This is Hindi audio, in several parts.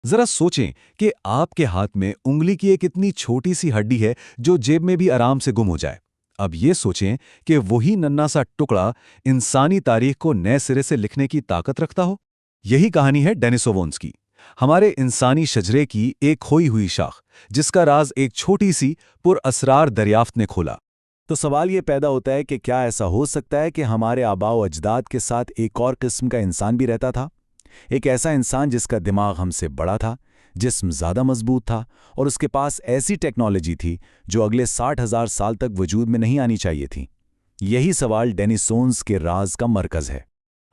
जरा सोचें कि आपके हाथ में उंगली की एक इतनी छोटी सी हड्डी है जो जेब में भी आराम से गुम हो जाए। अब ये सोचें कि वही नन्हा सा टुकड़ा इंसानी तारीख को नए सिरे से लिखने की ताकत रखता हो। यही कहानी है डेनिसोवन्स की, हमारे इंसानी शजरे की एक खोई हुई शाख, जिसका राज एक छोटी सी पुरअसरार दरियाफ्त ने खोला। तो सवाल ये पैदा होता है कि क्या ऐसा हो सकता है कि हमारे आबाओ अजदाद के साथ एक और किस्म का इंसान भी रहता था? एक ऐसा इंसान जिसका दिमाग हमसे बड़ा था, जिस्म ज़्यादा मजबूत था और उसके पास ऐसी टेक्नोलॉजी थी जो अगले 60,000 साल तक वजूद में नहीं आनी चाहिए थी। यही सवाल डेनिसोन्स के राज का मरकज है।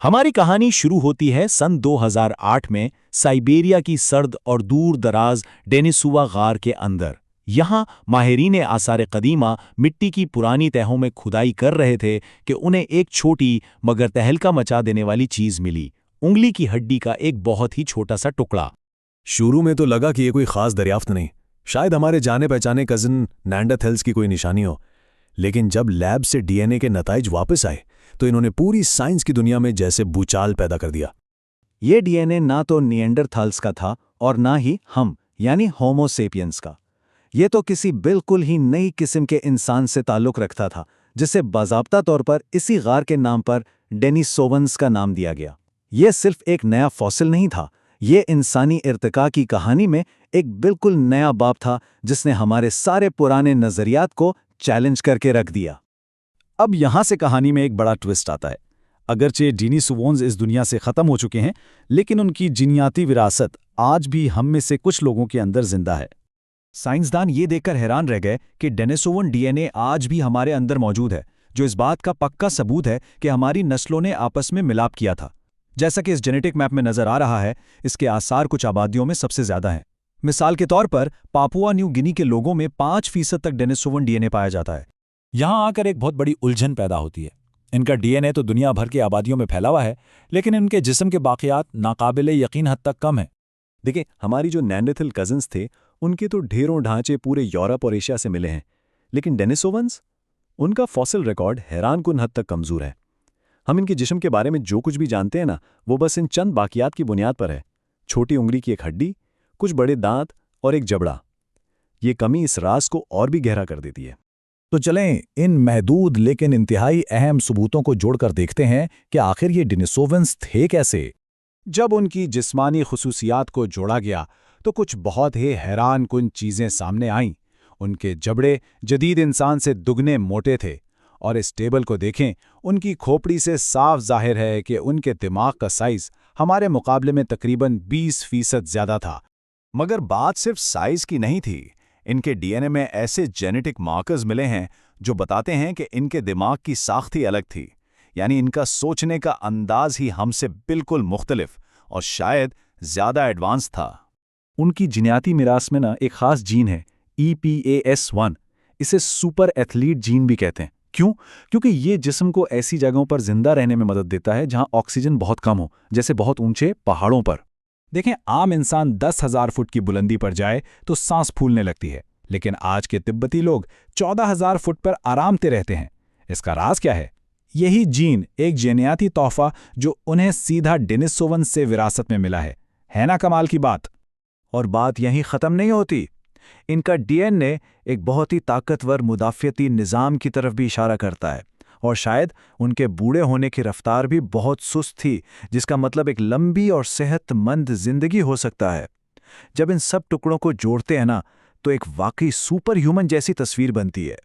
हमारी कहानी शुरू होती है सन 2008 में साइबेरिया की सर्द और दूर दराज डेनिसुवा गार के अंदर। यहाँ माहिरीन आसार कदीमा मिट्टी की पुरानी तहों में खुदाई कर रहे थे कि उन्हें एक छोटी मगर तहलका मचा देने वाली चीज़ मिली, उंगली की हड्डी का एक बहुत ही छोटा सा टुकड़ा। शुरू में तो लगा कि ये कोई खास दरियाफ्त नहीं, शायद हमारे जाने पहचाने कजिन नेंडरथैल्स की कोई निशानी हो। लेकिन जब लैब से डीएनए के नताइज वापस आए तो इन्होंने पूरी साइंस की दुनिया में जैसे भूचाल पैदा कर दिया। ये डीएनए ना तो निएंडरथाल्स का था और ना ही हम यानी होमो सेपियंस का। ये तो किसी बिल्कुल ही नई किस्म के इंसान से ताल्लुक़ रखता था, जिसे बाज़ाब्ता तौर पर इसी गार के नाम पर डेनिसोवन्स का नाम दिया गया। ये सिर्फ एक नया फॉसिल नहीं था, ये इंसानी इर्तिका की कहानी में एक बिल्कुल नया बाब था जिसने हमारे सारे पुराने नज़रियात को चैलेंज करके रख दिया। अब यहाँ से कहानी में एक बड़ा ट्विस्ट आता है। अगरचे डेनिसोवन्स इस दुनिया से ख़त्म हो चुके हैं, लेकिन उनकी जीनियाती विरासत आज भी हम में से कुछ लोगों के अंदर जिंदा है। साइंसदान ये देखकर हैरान रह गए कि डेनिसोवन डीएनए आज भी हमारे अंदर मौजूद है, जो इस बात का पक्का सबूत है कि हमारी नस्लों ने आपस में मिलाप किया था। जैसा कि इस जेनेटिक मैप में नजर आ रहा है, इसके आसार कुछ आबादियों में सबसे ज्यादा हैं। मिसाल के तौर पर पापुआ न्यू गिनी के लोगों में 5% तक डेनिसोवन डीएनए पाया जाता है। यहाँ आकर एक बहुत बड़ी उलझन पैदा होती है। इनका डीएनए तो दुनिया भर की आबादियों में फैला हुआ है, लेकिन इनके जिस्म के बाक़ियात नाकाबिले यकीन हद तक कम है। देखिए, हमारी जो नेंडरथल कजिन्स थे, उनके तो ढेरों ढांचे पूरे यूरोप और एशिया से मिले हैं, लेकिन डेनिसोवन्स, उनका फॉसिल रिकॉर्ड हैरानकुन हद तक कमज़ोर है। हम इनके जिस्म के बारे में जो कुछ भी जानते हैं ना, वो बस इन चंद बाकियात की बुनियाद पर है। छोटी उंगली की एक हड्डी, कुछ बड़े दांत और एक जबड़ा। ये कमी इस राज को और भी गहरा कर देती है। तो चलें इन महदूद लेकिन इंतहाई अहम सबूतों को जोड़कर देखते हैं कि आखिर ये डेनिसोवन्स थे कैसे। जब उनकी जिस्मानी खुसूसियात को जोड़ा गया तो कुछ बहुत ही हैरानकुन चीज़ें सामने आईं। उनके जबड़े जदीद इंसान से दुगने मोटे थे, और इस टेबल को देखें, उनकी खोपड़ी से साफ जाहिर है कि उनके दिमाग का साइज हमारे मुकाबले में तकरीबन 20% ज़्यादा था। मगर बात सिर्फ साइज की नहीं थी। इनके डीएनए में ऐसे जेनेटिक मार्कर्स मिले हैं जो बताते हैं कि इनके दिमाग की साख्त ही अलग थी, यानी इनका सोचने का अंदाज ही हमसे बिल्कुल मुख्तलिफ और शायद ज़्यादा एडवांस था। उनकी जीनियाती मिरास में एक ख़ास जीन है, EPAS1। इसे सुपर एथलीट जीन भी कहते हैं। क्यों? क्योंकि ये जिस्म को ऐसी जगहों पर जिंदा रहने में मदद देता है जहां ऑक्सीजन बहुत कम हो, जैसे बहुत ऊंचे पहाड़ों पर। देखें, आम इंसान 10,000 फुट की बुलंदी पर जाए तो सांस फूलने लगती है, लेकिन आज के तिब्बती लोग 14,000 फुट पर आरामते रहते हैं। इसका राज क्या है? यही जीन, एक जीनियाती तोहफा जो उन्हें सीधा डेनिसोवन्स से विरासत में मिला है ना कमाल की बात? और बात यहीं ख़त्म नहीं होती। इनका डीएनए एक बहुत ही ताकतवर मुदाफ़ियती निज़ाम की तरफ भी इशारा करता है, और शायद उनके बूढ़े होने की रफ्तार भी बहुत सुस्त थी, जिसका मतलब एक लंबी और सेहतमंद जिंदगी हो सकता है। जब इन सब टुकड़ों को जोड़ते हैं ना, तो एक वाकई सुपर ह्यूमन जैसी तस्वीर बनती है।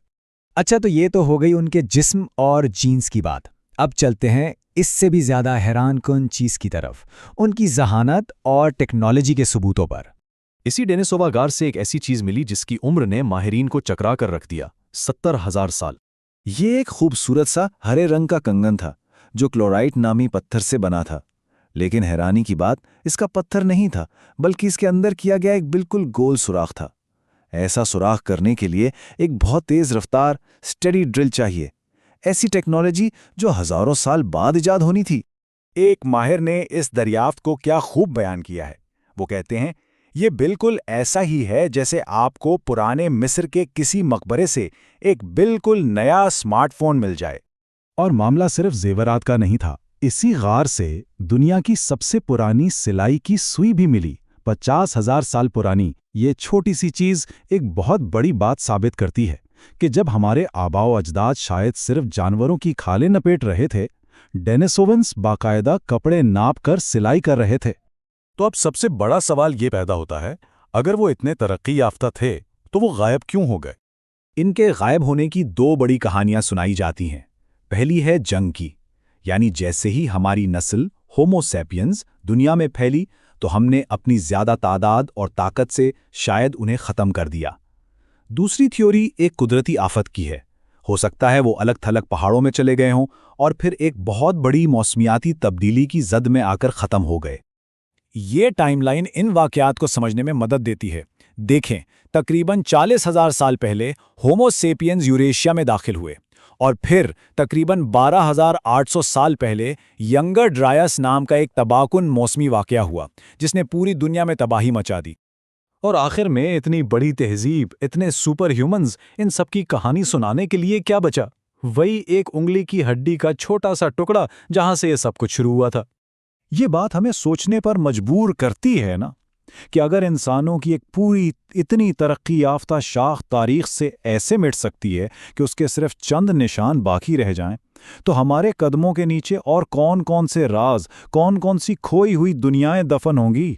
अच्छा, तो ये तो हो गई उनके जिस्म और जीन्स की बात। अब चलते हैं इससे भी ज़्यादा हैरानकुन चीज़ की तरफ, उनकी जहानत और टेक्नोलॉजी के सबूतों पर। इसी डेनिसोवा गार से एक ऐसी चीज मिली जिसकी उम्र ने माहिरीन को चकरा कर रख दिया, 70,000 साल। ये एक खूबसूरत सा हरे रंग का कंगन था जो क्लोराइट नामी पत्थर से बना था। लेकिन हैरानी की बात, इसका पत्थर नहीं था, बल्कि इसके अंदर किया गया एक बिल्कुल गोल सुराख था। ऐसा सुराख करने के लिए एक बहुत तेज रफ्तार स्टेडी ड्रिल चाहिए, ऐसी टेक्नोलॉजी जो हजारों साल बाद इजाद होनी थी। एक माहिर ने इस दरियाफ्त को क्या खूब बयान किया है। वो कहते हैं, ये बिल्कुल ऐसा ही है जैसे आपको पुराने मिस्र के किसी मकबरे से एक बिल्कुल नया स्मार्टफोन मिल जाए। और मामला सिर्फ जेवरात का नहीं था। इसी गार से दुनिया की सबसे पुरानी सिलाई की सुई भी मिली, 50,000 साल पुरानी ये छोटी सी चीज़ एक बहुत बड़ी बात साबित करती है कि जब हमारे आबाओ अजदाद शायद सिर्फ जानवरों की खालें लपेट रहे थे, डेनिसोवंस बाकायदा कपड़े नाप कर सिलाई कर रहे थे। तो अब सबसे बड़ा सवाल ये पैदा होता है, अगर वो इतने तरक्की याफ्ता थे तो वो गायब क्यों हो गए? इनके गायब होने की दो बड़ी कहानियां सुनाई जाती हैं। पहली है जंग की, यानी जैसे ही हमारी नस्ल होमो सैपियंस दुनिया में फैली तो हमने अपनी ज्यादा तादाद और ताकत से शायद उन्हें ख़त्म कर दिया। दूसरी थ्योरी एक कुदरती आफत की है। हो सकता है वो अलग थलग पहाड़ों में चले गए हों और फिर एक बहुत बड़ी मौसमियाती तब्दीली की जद में आकर ख़त्म हो गए। ये टाइमलाइन इन वाक़यात को समझने में मदद देती है। देखें, तकरीबन 40,000 साल पहले होमो सेपियंस यूरेशिया में दाखिल हुए और फिर तकरीबन 12,800 साल पहले यंगर ड्रायस नाम का एक तबाहकुन मौसमी वाक़या हुआ जिसने पूरी दुनिया में तबाही मचा दी। और आखिर में इतनी बड़ी तहजीब, इतने सुपर ह्यूमंस, इन सब की कहानी सुनाने के लिए क्या बचा? वही एक उंगली की हड्डी का छोटा सा टुकड़ा जहां से ये सब कुछ शुरू हुआ था। ये बात हमें सोचने पर मजबूर करती है ना, कि अगर इंसानों की एक पूरी इतनी तरक्की याफ्ता शाख तारीख से ऐसे मिट सकती है कि उसके सिर्फ चंद निशान बाकी रह जाएं, तो हमारे कदमों के नीचे और कौन कौन से राज, कौन कौन सी खोई हुई दुनियाएं दफन होंगी।